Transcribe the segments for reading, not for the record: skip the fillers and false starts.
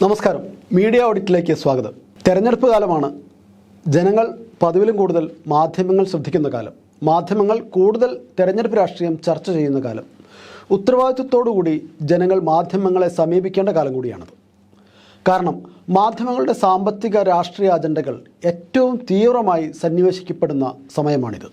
നമസ്കാരം. മീഡിയ ഓഡിറ്റിലേക്ക് സ്വാഗതം. തെരഞ്ഞെടുപ്പ് കാലമാണ്. ജനങ്ങൾ പതിവിലും കൂടുതൽ മാധ്യമങ്ങൾ ശ്രദ്ധിക്കുന്ന കാലം. മാധ്യമങ്ങൾ കൂടുതൽ തെരഞ്ഞെടുപ്പ് രാഷ്ട്രീയം ചർച്ച ചെയ്യുന്ന കാലം. ഉത്തരവാദിത്വത്തോടുകൂടി ജനങ്ങൾ മാധ്യമങ്ങളെ സമീപിക്കേണ്ട കാലം കൂടിയാണത്. കാരണം മാധ്യമങ്ങളുടെ സാമ്പത്തിക രാഷ്ട്രീയ അജണ്ടകൾ ഏറ്റവും തീവ്രമായി സന്നിവേശിക്കപ്പെടുന്ന സമയമാണിത്.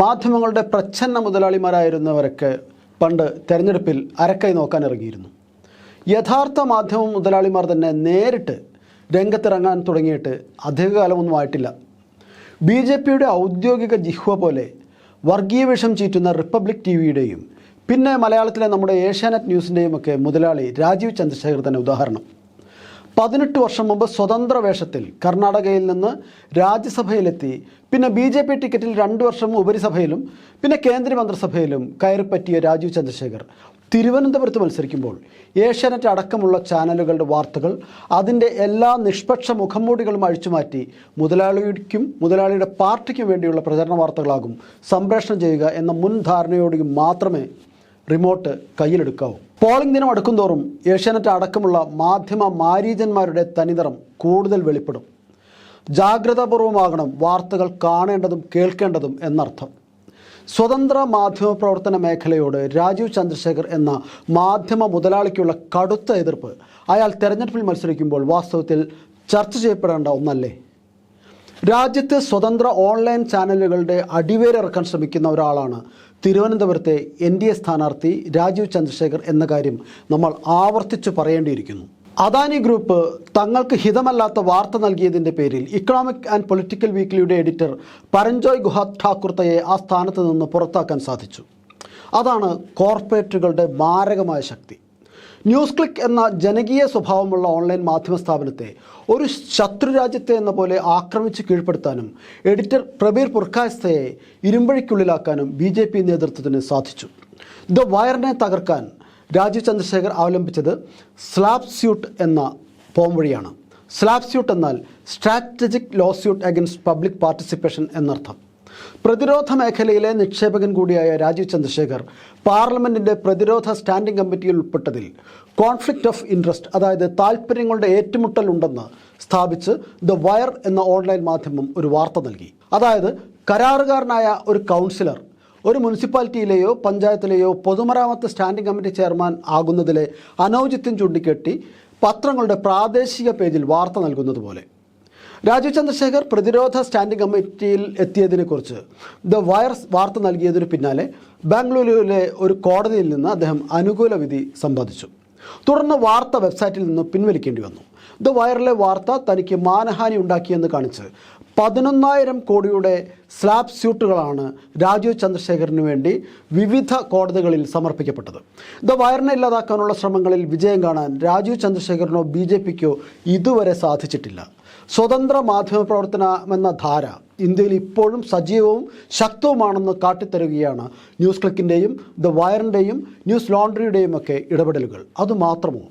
മാധ്യമങ്ങളുടെ പ്രച്ഛന്ന മുതലാളിമാരായിരുന്നവരൊക്കെ പണ്ട് തെരഞ്ഞെടുപ്പിൽ അരക്കൈ നോക്കാനിറങ്ങിയിരുന്നു. യഥാർത്ഥ മാധ്യമ മുതലാളിമാർ തന്നെ നേരിട്ട് രംഗത്തിറങ്ങാൻ തുടങ്ങിയിട്ട് അധികകാലമൊന്നും ആയിട്ടില്ല. BJPയുടെ ഔദ്യോഗിക ജിഹ്വ പോലെ വർഗീയ വിഷം ചീറ്റുന്ന റിപ്പബ്ലിക് TVയുടെയും പിന്നെ മലയാളത്തിലെ നമ്മുടെ ഏഷ്യാനെറ്റ് ന്യൂസിൻ്റെയും ഒക്കെ മുതലാളി രാജീവ് ചന്ദ്രശേഖർ തന്നെ ഉദാഹരണം. 18 വർഷം മുമ്പ് സ്വതന്ത്ര വേഷത്തിൽ കർണാടകയിൽ നിന്ന് രാജ്യസഭയിലെത്തി, പിന്നെ BJP ടിക്കറ്റിൽ 2 വർഷം ഉപരിസഭയിലും പിന്നെ കേന്ദ്രമന്ത്രിസഭയിലും കയറിപ്പറ്റിയ രാജീവ് ചന്ദ്രശേഖർ തിരുവനന്തപുരത്ത് മത്സരിക്കുമ്പോൾ ഏഷ്യാനെറ്റ് അടക്കമുള്ള ചാനലുകളുടെ വാർത്തകൾ അതിൻ്റെ എല്ലാ നിഷ്പക്ഷ മുഖംമൂടികളും അഴിച്ചുമാറ്റി മുതലാളിക്കും മുതലാളിയുടെ പാർട്ടിക്കും വേണ്ടിയുള്ള പ്രചരണ വാർത്തകളാകും സംപ്രേഷണം ചെയ്യുക എന്ന മുൻധാരണയോടെയും മാത്രമേ റിമോട്ട് കയ്യിലെടുക്കാവൂ. പോളിംഗ് ദിനം അടുക്കുംതോറും ഏഷ്യാനെറ്റ് അടക്കമുള്ള മാധ്യമ മാരീചന്മാരുടെ തനിനിറം കൂടുതൽ വെളിപ്പെടും. ജാഗ്രതാപൂർവമാകണം വാർത്തകൾ കാണേണ്ടതും കേൾക്കേണ്ടതും എന്നർത്ഥം. സ്വതന്ത്ര മാധ്യമ പ്രവർത്തന മേഖലയോട് രാജീവ് ചന്ദ്രശേഖർ എന്ന മാധ്യമ മുതലാളിക്കുള്ള കടുത്ത എതിർപ്പ് അയാൾ തെരഞ്ഞെടുപ്പിൽ മത്സരിക്കുമ്പോൾ വാസ്തവത്തിൽ ചർച്ച ചെയ്യപ്പെടേണ്ട ഒന്നല്ലേ? രാജ്യത്ത് സ്വതന്ത്ര ഓൺലൈൻ ചാനലുകളുടെ അടിവേരിറക്കാൻ ശ്രമിക്കുന്ന ഒരാളാണ് തിരുവനന്തപുരത്തെ NDA സ്ഥാനാർത്ഥി രാജീവ് ചന്ദ്രശേഖർ എന്ന കാര്യം നമ്മൾ ആവർത്തിച്ചു പറയേണ്ടിയിരിക്കുന്നു. അദാനി ഗ്രൂപ്പ് തങ്ങൾക്ക് ഹിതമല്ലാത്ത വാർത്ത നൽകിയതിൻ്റെ പേരിൽ economic and political വീക്ക്ലിയുടെ editor Paranjoy ഗുഹാത് ഠാക്കുർത്തയെ ആ സ്ഥാനത്ത് നിന്ന് പുറത്താക്കാൻ സാധിച്ചു. അതാണ് കോർപ്പറേറ്റുകളുടെ മാരകമായ ശക്തി. ന്യൂസ് ക്ലിക്ക് എന്ന ജനകീയ സ്വഭാവമുള്ള ഓൺലൈൻ മാധ്യമ സ്ഥാപനത്തെ ഒരു ശത്രുരാജ്യത്തെ എന്ന പോലെ ആക്രമിച്ച് കീഴ്പ്പെടുത്താനും എഡിറ്റർ പ്രബീർ പുർക്കായസ്തയെ ഇരുമ്പഴിക്കുള്ളിലാക്കാനും BJP നേതൃത്വത്തിന് സാധിച്ചു. ദ വയറിനെ തകർക്കാൻ രാജീവ് ചന്ദ്രശേഖർ അവലംബിച്ചത് സ്ലാപ് സ്യൂട്ട് എന്ന പോംവഴിയാണ്. സ്ലാപ് സ്യൂട്ട് എന്നാൽ strategic lawsuit against public participation എന്നർത്ഥം. പ്രതിരോധ മേഖലയിലെ നിക്ഷേപകൻ കൂടിയായ രാജീവ് ചന്ദ്രശേഖർ പാർലമെൻറ്റിൻ്റെ പ്രതിരോധ സ്റ്റാൻഡിംഗ് കമ്മിറ്റിയിൽ ഉൾപ്പെട്ടതിൽ കോൺഫ്ലിക്റ്റ് ഓഫ് ഇൻട്രസ്റ്റ്, അതായത് താൽപ്പര്യങ്ങളുടെ ഏറ്റുമുട്ടൽ ഉണ്ടെന്ന് സ്ഥാപിച്ച് ദ വയർ എന്ന ഓൺലൈൻ മാധ്യമം ഒരു വാർത്ത നൽകി. അതായത് കരാറുകാരനായ ഒരു കൗൺസിലർ ഒരു മുനിസിപ്പാലിറ്റിയിലെയോ പഞ്ചായത്തിലെയോ പൊതുമരാമത്ത് സ്റ്റാൻഡിംഗ് കമ്മിറ്റി ചെയർമാൻ ആകുന്നതിലെ അനൗചിത്യം ചൂണ്ടിക്കെട്ടി പത്രങ്ങളുടെ പ്രാദേശിക പേജിൽ വാർത്ത നൽകുന്നത് പോലെ രാജീവ് ചന്ദ്രശേഖർ പ്രതിരോധ സ്റ്റാൻഡിംഗ് കമ്മിറ്റിയിൽ എത്തിയതിനെക്കുറിച്ച് ദ വയർ വാർത്ത നൽകിയതിനു പിന്നാലെ ബാംഗ്ലൂരിലെ ഒരു കോടതിയിൽ നിന്ന് അദ്ദേഹം അനുകൂല വിധി സമ്പാദിച്ചു. തുടർന്ന് വാർത്ത വെബ്സൈറ്റിൽ നിന്ന് പിൻവലിക്കേണ്ടി വന്നു. ദ വയറിലെ വാർത്ത തനിക്ക് മാനഹാനി ഉണ്ടാക്കിയെന്ന് കാണിച്ച് 11,000 കോടിയുടെ സ്ലാബ് സ്യൂട്ടുകളാണ് രാജീവ് ചന്ദ്രശേഖറിന് വേണ്ടി വിവിധ കോടതികളിൽ സമർപ്പിക്കപ്പെട്ടത്. ദ വയറിനെ ഇല്ലാതാക്കാനുള്ള ശ്രമങ്ങളിൽ വിജയം കാണാൻ രാജീവ് ചന്ദ്രശേഖറിനോ BJPക്കോ ഇതുവരെ സാധിച്ചിട്ടില്ല. സ്വതന്ത്ര മാധ്യമ പ്രവർത്തനമെന്ന ധാര ഇന്ത്യയിൽ ഇപ്പോഴും സജീവവും ശക്തവുമാണെന്ന് കാട്ടിത്തരുകയാണ് ന്യൂസ് ക്ലിക്കിൻ്റെയും ദ വയറിൻ്റെയും ന്യൂസ് ലോണ്ടറിയുടെയും ഒക്കെ ഇടപെടലുകൾ. അതുമാത്രമോ,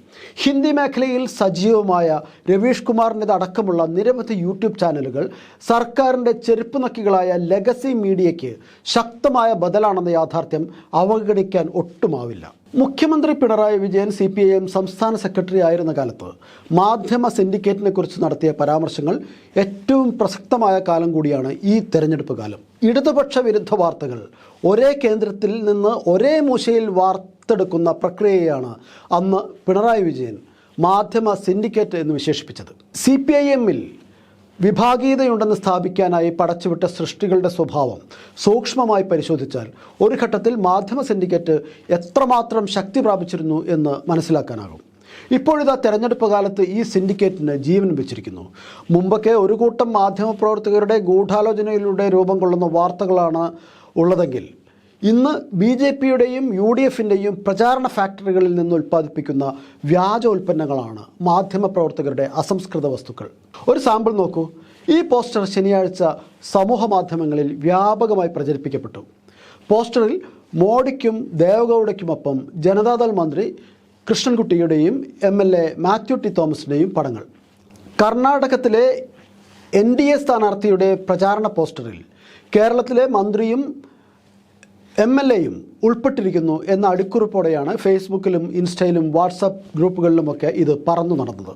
ഹിന്ദി മേഖലയിൽ സജീവമായ രവീഷ് കുമാറിൻ്റെത് അടക്കമുള്ള നിരവധി യൂട്യൂബ് ചാനലുകൾ സർക്കാരിൻ്റെ ചെരുപ്പ് നക്കികളായ ലെഗസി മീഡിയയ്ക്ക് ശക്തമായ ബദലാണെന്ന യാഥാർത്ഥ്യം അവഗണിക്കാൻ ഒട്ടുമാവില്ല. മുഖ്യമന്ത്രി പിണറായി വിജയൻ CPIM സംസ്ഥാന സെക്രട്ടറി ആയിരുന്ന കാലത്ത് മാധ്യമ സിൻഡിക്കേറ്റിനെ കുറിച്ച് നടത്തിയ പരാമർശങ്ങൾ ഏറ്റവും പ്രസക്തമായ കാലം കൂടിയാണ് ഈ തെരഞ്ഞെടുപ്പ് കാലം. ഇടതുപക്ഷ വിരുദ്ധ വാർത്തകൾ ഒരേ കേന്ദ്രത്തിൽ നിന്ന് ഒരേ മൂശയിൽ വാർത്തെടുക്കുന്ന പ്രക്രിയയാണ് അന്ന് പിണറായി വിജയൻ മാധ്യമ സിൻഡിക്കേറ്റ് എന്ന് വിശേഷിപ്പിച്ചത്. CPIMൽ വിഭാഗീയതയുണ്ടെന്ന് സ്ഥാപിക്കാനായി പടച്ചുവിട്ട സൃഷ്ടികളുടെ സ്വഭാവം സൂക്ഷ്മമായി പരിശോധിച്ചാൽ ഒരു ഘട്ടത്തിൽ മാധ്യമ സിൻഡിക്കേറ്റ് എത്രമാത്രം ശക്തി പ്രാപിച്ചിരുന്നു എന്ന് മനസ്സിലാക്കാനാകും. ഇപ്പോഴിതാ തെരഞ്ഞെടുപ്പ് കാലത്ത് ഈ സിൻഡിക്കേറ്റിന് ജീവൻ വെച്ചിരിക്കുന്നു. മുമ്പൊക്കെ ഒരു കൂട്ടം മാധ്യമപ്രവർത്തകരുടെ ഗൂഢാലോചനയിലൂടെ രൂപം കൊള്ളുന്ന വാർത്തകളാണ് ഉള്ളതെങ്കിൽ ഇന്ന് BJPയുടെയും UDFൻ്റെയും പ്രചാരണ ഫാക്ടറികളിൽ നിന്ന് ഉൽപ്പാദിപ്പിക്കുന്ന വ്യാജ ഉൽപ്പന്നങ്ങളാണ് മാധ്യമപ്രവർത്തകരുടെ അസംസ്കൃത വസ്തുക്കൾ. ഒരു സാമ്പിൾ നോക്കൂ. ഈ പോസ്റ്റർ ശനിയാഴ്ച സമൂഹ മാധ്യമങ്ങളിൽ വ്യാപകമായി പ്രചരിപ്പിക്കപ്പെട്ടു. പോസ്റ്ററിൽ മോഡിക്കും ദേവഗൌഡയ്ക്കുമൊപ്പം ജനതാദൾ മന്ത്രി കൃഷ്ണൻകുട്ടിയുടെയും MLA മാത്യു ടി തോമസിൻ്റെയും പടങ്ങൾ. കർണാടകത്തിലെ NDA സ്ഥാനാർത്ഥിയുടെ പ്രചാരണ പോസ്റ്ററിൽ കേരളത്തിലെ മന്ത്രിയും MLAയും ഉൾപ്പെട്ടിരിക്കുന്നു എന്ന അടിക്കുറിപ്പോടെയാണ് ഫേസ്ബുക്കിലും ഇൻസ്റ്റയിലും വാട്സപ്പ് ഗ്രൂപ്പുകളിലുമൊക്കെ ഇത് പറന്നു നടന്നത്.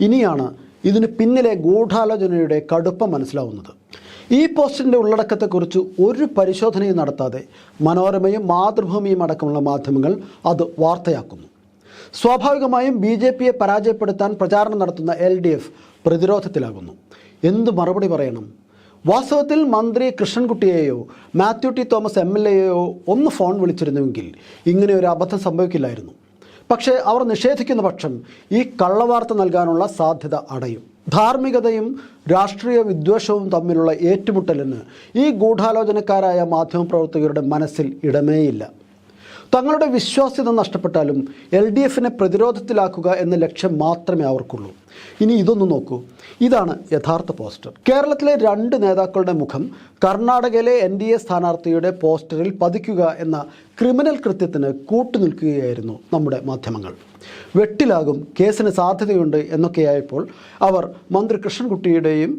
ഇനിയാണ് ഇതിന് പിന്നിലെ ഗൂഢാലോചനയുടെ കടുപ്പം മനസ്സിലാവുന്നത്. ഈ പോസ്റ്റിൻ്റെ ഉള്ളടക്കത്തെക്കുറിച്ച് ഒരു പരിശോധനയും നടത്താതെ മനോരമയും മാതൃഭൂമിയും അടക്കമുള്ള മാധ്യമങ്ങൾ അത് വാർത്തയാക്കുന്നു. സ്വാഭാവികമായും BJPയെ പരാജയപ്പെടുത്താൻ പ്രചാരണം നടത്തുന്ന LDF പ്രതിരോധത്തിലാകുന്നു. എന്ത് മറുപടി പറയണം? വാസ്തവത്തിൽ മന്ത്രി കൃഷ്ണൻകുട്ടിയെയോ മാത്യു ടി തോമസ് MLAയെയോ ഒന്ന് ഫോൺ വിളിച്ചിരുന്നുവെങ്കിൽ ഇങ്ങനെ ഒരു അബദ്ധം സംഭവിക്കില്ലായിരുന്നു. പക്ഷേ അവർ നിഷേധിക്കുന്ന പക്ഷം ഈ കള്ളവാർത്ത നൽകാനുള്ള സാധ്യത അടയും. ധാർമ്മികതയും രാഷ്ട്രീയ വിദ്വേഷവും തമ്മിലുള്ള ഏറ്റുമുട്ടലിന് ഈ ഗൂഢാലോചനക്കാരായ മാധ്യമപ്രവർത്തകരുടെ മനസ്സിൽ ഇടമേയില്ല. തങ്ങളുടെ വിശ്വാസ്യത നഷ്ടപ്പെട്ടാലും LDFനെ പ്രതിരോധത്തിലാക്കുക എന്ന ലക്ഷ്യം മാത്രമേ അവർക്കുള്ളൂ. ഇനി ഇതൊന്ന് നോക്കൂ. ഇതാണ് യഥാർത്ഥ പോസ്റ്റർ. കേരളത്തിലെ 2 നേതാക്കളുടെ മുഖം കർണാടകയിലെ NDA സ്ഥാനാർത്ഥിയുടെ പോസ്റ്ററിൽ പതിക്കുക എന്ന ക്രിമിനൽ കൃത്യത്തിന് കൂട്ടുനിൽക്കുകയായിരുന്നു നമ്മുടെ മാധ്യമങ്ങൾ. വെട്ടിലാകും, കേസിന് സാധ്യതയുണ്ട് എന്നൊക്കെയായപ്പോൾ അവർ മന്ത്രി കൃഷ്ണൻകുട്ടിയുടെയും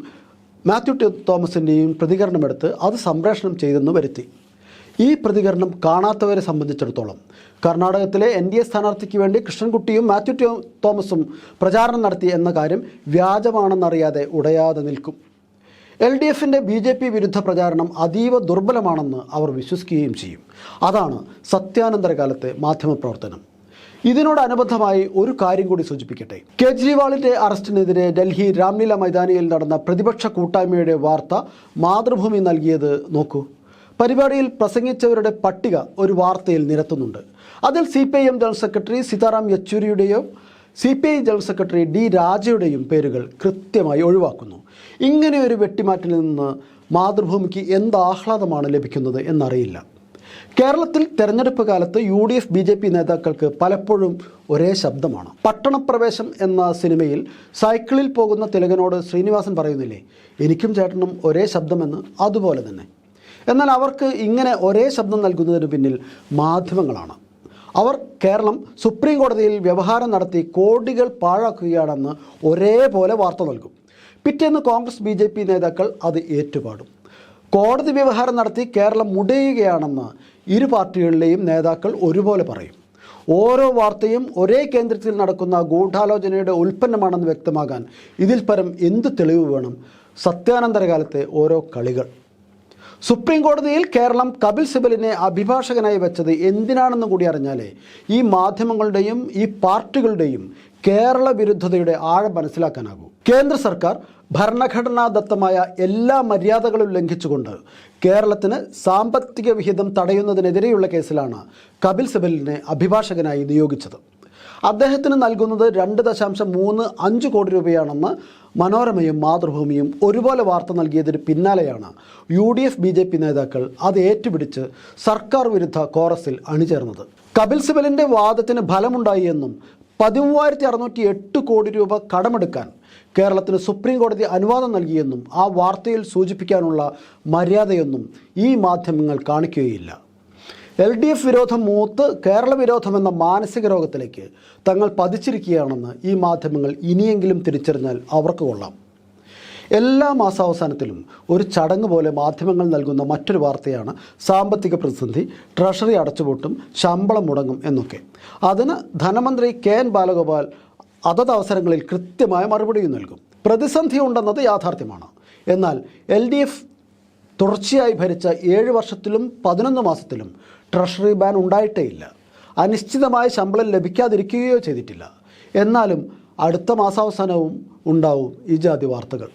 മാത്യു ടി തോമസിൻ്റെയും പ്രതികരണമെടുത്ത് അത് സംപ്രേഷണം ചെയ്തെന്ന് വരുത്തി. ഈ പ്രതികരണം കാണാത്തവരെ സംബന്ധിച്ചിടത്തോളം കർണാടകത്തിലെ NDA സ്ഥാനാർത്ഥിക്ക് വേണ്ടി കൃഷ്ണൻകുട്ടിയും മാത്യു ടി തോമസും പ്രചാരണം നടത്തി എന്ന കാര്യം വ്യാജമാണെന്നറിയാതെ ഉടയാതെ നിൽക്കും. LDFൻ്റെ BJP വിരുദ്ധ പ്രചാരണം അതീവ ദുർബലമാണെന്ന് അവർ വിശ്വസിക്കുകയും ചെയ്യും. അതാണ് സത്യാനന്തര കാലത്തെ മാധ്യമപ്രവർത്തനം. ഇതിനോടനുബന്ധമായി ഒരു കാര്യം കൂടി സൂചിപ്പിക്കട്ടെ. കേജ്രിവാളിൻ്റെ അറസ്റ്റിനെതിരെ ഡൽഹി രാംലീല മൈതാനിയിൽ നടന്ന പ്രതിപക്ഷ കൂട്ടായ്മയുടെ വാർത്ത മാതൃഭൂമി നൽകിയത് നോക്കൂ. പരിപാടിയിൽ പ്രസംഗിച്ചവരുടെ പട്ടിക ഒരു വാർത്തയിൽ നിരത്തുന്നുണ്ട്. അതിൽ CPIM ജനറൽ സെക്രട്ടറി സീതാറാം യെച്ചൂരിയുടെയോ CPI ജനറൽ സെക്രട്ടറി D രാജയുടെയും പേരുകൾ കൃത്യമായി ഒഴിവാക്കുന്നു. ഇങ്ങനെ ഒരു വെട്ടിമാറ്റിൽ നിന്ന് മാതൃഭൂമിക്ക് എന്ത് ആഹ്ലാദമാണ് ലഭിക്കുന്നത് എന്നറിയില്ല. കേരളത്തിൽ തെരഞ്ഞെടുപ്പ് കാലത്ത് UDF BJP നേതാക്കൾക്ക് പലപ്പോഴും ഒരേ ശബ്ദമാണ്. പട്ടണപ്രവേശം എന്ന സിനിമയിൽ സൈക്കിളിൽ പോകുന്ന തിലകനോട് ശ്രീനിവാസൻ പറയുന്നില്ലേ, എനിക്കും ചേട്ടനും ഒരേ ശബ്ദമെന്ന്? അതുപോലെ തന്നെ. എന്നാൽ അവർക്ക് ഇങ്ങനെ ഒരേ ശബ്ദം നൽകുന്നതിന് പിന്നിൽ മാധ്യമങ്ങളാണ്. അവർ കേരളം സുപ്രീം കോടതിയിൽ വ്യവഹാരം നടത്തി കോടികൾ പാഴാക്കുകയാണെന്ന് ഒരേപോലെ വാർത്ത നൽകും. പിറ്റേന്ന് കോൺഗ്രസ് BJP നേതാക്കൾ അത് ഏറ്റുപാടും. കോടതി വ്യവഹാരം നടത്തി കേരളം മുടയുകയാണെന്ന് ഇരു പാർട്ടികളിലെയും നേതാക്കൾ ഒരുപോലെ പറയും. ഓരോ വാർത്തയും ഒരേ കേന്ദ്രത്തിൽ നടക്കുന്ന ഗൂഢാലോചനയുടെ ഉൽപ്പന്നമാണെന്ന് വ്യക്തമാകാൻ ഇതിൽ പരം എന്ത് തെളിവ് വേണം? സത്യാനന്തര കാലത്തെ ഓരോ കളികൾ. സുപ്രീം കോടതിയിൽ കേരളം കപിൽ സിബലിനെ അഭിഭാഷകനായി വെച്ചത് എന്തിനാണെന്ന് കൂടി അറിഞ്ഞാലേ ഈ മാധ്യമങ്ങളുടെയും ഈ പാർട്ടികളുടെയും കേരള വിരുദ്ധതയുടെ ആഴം മനസ്സിലാക്കാനാകൂ. കേന്ദ്ര സർക്കാർ ഭരണഘടനാദത്തമായ എല്ലാ മര്യാദകളും ലംഘിച്ചുകൊണ്ട് കേരളത്തിന് സാമ്പത്തിക വിഹിതം തടയുന്നതിനെതിരെയുള്ള കേസിലാണ് കപിൽ സിബലിനെ അഭിഭാഷകനായി നിയോഗിച്ചത്. അദ്ദേഹത്തിന് നൽകുന്നത് 2.35 കോടി രൂപയാണെന്ന് മനോരമയും മാതൃഭൂമിയും ഒരുപോലെ വാർത്ത നൽകിയതിന് പിന്നാലെയാണ് UDF BJP നേതാക്കൾ അത് ഏറ്റുപിടിച്ച് സർക്കാർ വിരുദ്ധ കോറസിൽ അണിചേർന്നത്. കപിൽ സിബലിൻ്റെ വാദത്തിന് ഫലമുണ്ടായി എന്നും 13,608 കോടി രൂപ കടമെടുക്കാൻ കേരളത്തിന് സുപ്രീം കോടതി അനുവാദം നൽകിയെന്നും ആ വാർത്തയിൽ സൂചിപ്പിക്കാനുള്ള മര്യാദയൊന്നും ഈ മാധ്യമങ്ങൾ കാണിക്കുകയില്ല. LDF വിരോധം മൂത്ത് കേരള വിരോധമെന്ന മാനസിക രോഗത്തിലേക്ക് തങ്ങൾ പതിച്ചിരിക്കുകയാണെന്ന് ഈ മാധ്യമങ്ങൾ ഇനിയെങ്കിലും തിരിച്ചറിഞ്ഞാൽ അവർക്ക് കൊള്ളാം. എല്ലാ മാസാവസാനത്തിലും ഒരു ചടങ്ങ് പോലെ മാധ്യമങ്ങൾ നൽകുന്ന മറ്റൊരു വാർത്തയാണ് സാമ്പത്തിക പ്രതിസന്ധി, ട്രഷറി അടച്ചുപൂട്ടും, ശമ്പളം മുടങ്ങും എന്നൊക്കെ. അതിന് ധനമന്ത്രി KN ബാലഗോപാൽ അതത് അവസരങ്ങളിൽ കൃത്യമായ മറുപടിയും നൽകും. പ്രതിസന്ധി ഉണ്ടെന്നത് യാഥാർത്ഥ്യമാണ്. എന്നാൽ LDF തുടർച്ചയായി ഭരിച്ച 7 വർഷത്തിലും 11 മാസത്തിലും ട്രഷറി ബാൻ ഉണ്ടായിട്ടേയില്ല. അനിശ്ചിതമായ ശമ്പളം ലഭിക്കാതിരിക്കുകയോ ചെയ്തിട്ടില്ല. എന്നാലും അടുത്ത മാസാവസാനവും ഉണ്ടാവും ഈ ജാതി വാർത്തകൾ.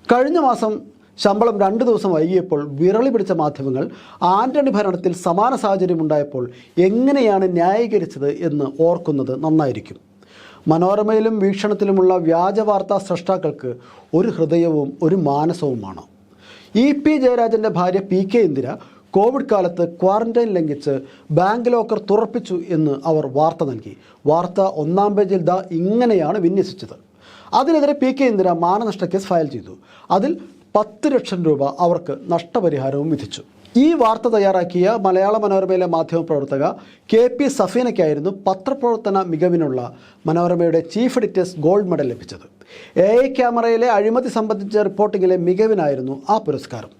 കഴിഞ്ഞ മാസം ശമ്പളം 2 ദിവസം വൈകിയപ്പോൾ വിരളി പിടിച്ച മാധ്യമങ്ങൾ ആന്റണി ഭരണത്തിൽ സമാന സാഹചര്യം ഉണ്ടായപ്പോൾ എങ്ങനെയാണ് ന്യായീകരിച്ചത് എന്ന് ഓർക്കുന്നത് നന്നായിരിക്കും. മനോരമയിലും വീക്ഷണത്തിലുമുള്ള വ്യാജവാർത്താ സ്രഷ്ടാക്കൾക്ക് ഒരു ഹൃദയവും ഒരു മാനസവുമാണ്. EP ജയരാജൻ്റെ ഭാര്യ PK ഇന്ദിര കോവിഡ് കാലത്ത് ക്വാറന്റൈൻ ലംഘിച്ച് ബാങ്ക് ലോക്കർ തുറപ്പിച്ചു എന്ന് അവർ വാർത്ത നൽകി. വാർത്ത 1-ാം പേജിൽ ഇങ്ങനെയാണ് വിന്യസിച്ചത്. അതിനെതിരെ PK ഇന്ദിര മാനനഷ്ട കേസ് ഫയൽ ചെയ്തു. അതിൽ 10 ലക്ഷം രൂപ അവർക്ക് നഷ്ടപരിഹാരവും വിധിച്ചു. ഈ വാർത്ത തയ്യാറാക്കിയ മലയാള മനോരമയിലെ മാധ്യമപ്രവർത്തക KP സഫീനയ്ക്കായിരുന്നു പത്രപ്രവർത്തന മികവിനുള്ള മനോരമയുടെ ചീഫ് എഡിറ്റേഴ്സ് ഗോൾഡ് മെഡൽ ലഭിച്ചത്. AI ക്യാമറയിലെ അഴിമതി സംബന്ധിച്ച റിപ്പോർട്ടിങ്ങിലെ മികവിനായിരുന്നു ആ പുരസ്കാരം.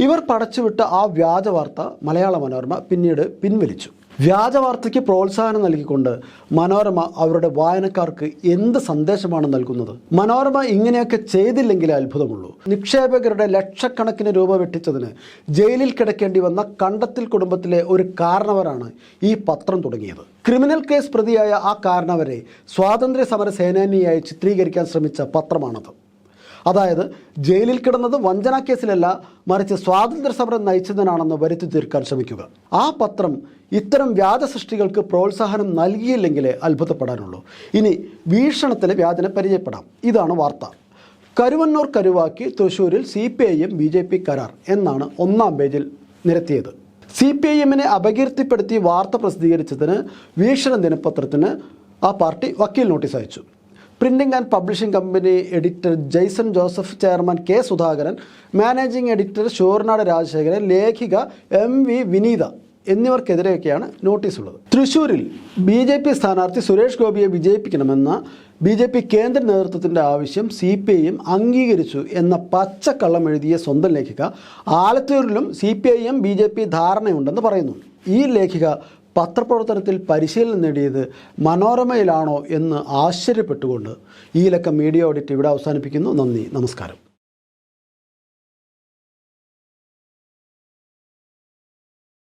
ഇവർ പടച്ചുവിട്ട ആ വ്യാജ വാർത്ത മലയാള മനോരമ പിന്നീട് പിൻവലിച്ചു. വ്യാജ വാർത്തയ്ക്ക് പ്രോത്സാഹനം നൽകിക്കൊണ്ട് മനോരമ അവരുടെ വായനക്കാർക്ക് എന്ത് സന്ദേശമാണ് നൽകുന്നത്? മനോരമ ഇങ്ങനെയൊക്കെ ചെയ്തില്ലെങ്കിലേ അത്ഭുതമുള്ളൂ. നിക്ഷേപകരുടെ ലക്ഷക്കണക്കിന് രൂപ വെട്ടിച്ചതിന് ജയിലിൽ കിടക്കേണ്ടി വന്ന കണ്ടത്തിൽ കുടുംബത്തിലെ ഒരു കാരണവരാണ് ഈ പത്രം തുടങ്ങിയത്. ക്രിമിനൽ കേസ് പ്രതിയായ ആ കാരണവരെ സ്വാതന്ത്ര്യ സമര സേനാനിയായി ചിത്രീകരിക്കാൻ ശ്രമിച്ച പത്രമാണത്. അതായത് ജയിലിൽ കിടന്നത് വഞ്ചനാ കേസിലല്ല, മറിച്ച് സ്വാതന്ത്ര്യ സമരം നയിച്ചതിനാണെന്ന് വരുത്തി തീർക്കാൻ ശ്രമിക്കുക. ആ പത്രം ഇത്തരം വ്യാജ സൃഷ്ടികൾക്ക് പ്രോത്സാഹനം നൽകിയില്ലെങ്കിലേ അത്ഭുതപ്പെടാനുള്ളൂ. ഇനി വീക്ഷണത്തിലെ വ്യാജനെ പരിചയപ്പെടാം. ഇതാണ് വാർത്ത. കരുവന്നൂർ കരുവാക്കി തൃശ്ശൂരിൽ CPIM BJP കരാർ എന്നാണ് ഒന്നാം പേജിൽ നിരത്തിയത്. CPIMനെ അപകീർത്തിപ്പെടുത്തി വാർത്ത പ്രസിദ്ധീകരിച്ചതിന് വീക്ഷണ ദിനപത്രത്തിന് ആ പാർട്ടി വക്കീൽ നോട്ടീസ് അയച്ചു. Printing and publishing company editor Jaison Joseph, chairman K Sudhakaran, managing editor Sooranad Rajasekharan, ലേഖിക MV വിനീത എന്നിവർക്കെതിരെയൊക്കെയാണ് നോട്ടീസുള്ളത്. തൃശ്ശൂരിൽ BJP സ്ഥാനാർത്ഥി സുരേഷ് ഗോപിയെ വിജയിപ്പിക്കണമെന്ന BJP കേന്ദ്ര നേതൃത്വത്തിൻ്റെ ആവശ്യം CPIM അംഗീകരിച്ചു എന്ന പച്ചക്കള്ളം എഴുതിയ സ്വന്തം ലേഖിക ആലത്തൂരിലും CPIM BJP ധാരണയുണ്ടെന്ന് പറയുന്നു. ഈ ലേഖിക പത്രപ്രവർത്തനത്തിൽ പരിശീലനം നേടിയത് മനോരമയിലാണോ എന്ന് ആശ്ചര്യപ്പെട്ടുകൊണ്ട് ഈ ലക്കം മീഡിയ ഓഡിറ്റ് ഇവിടെ അവസാനിപ്പിക്കുന്നു. നന്ദി, നമസ്കാരം.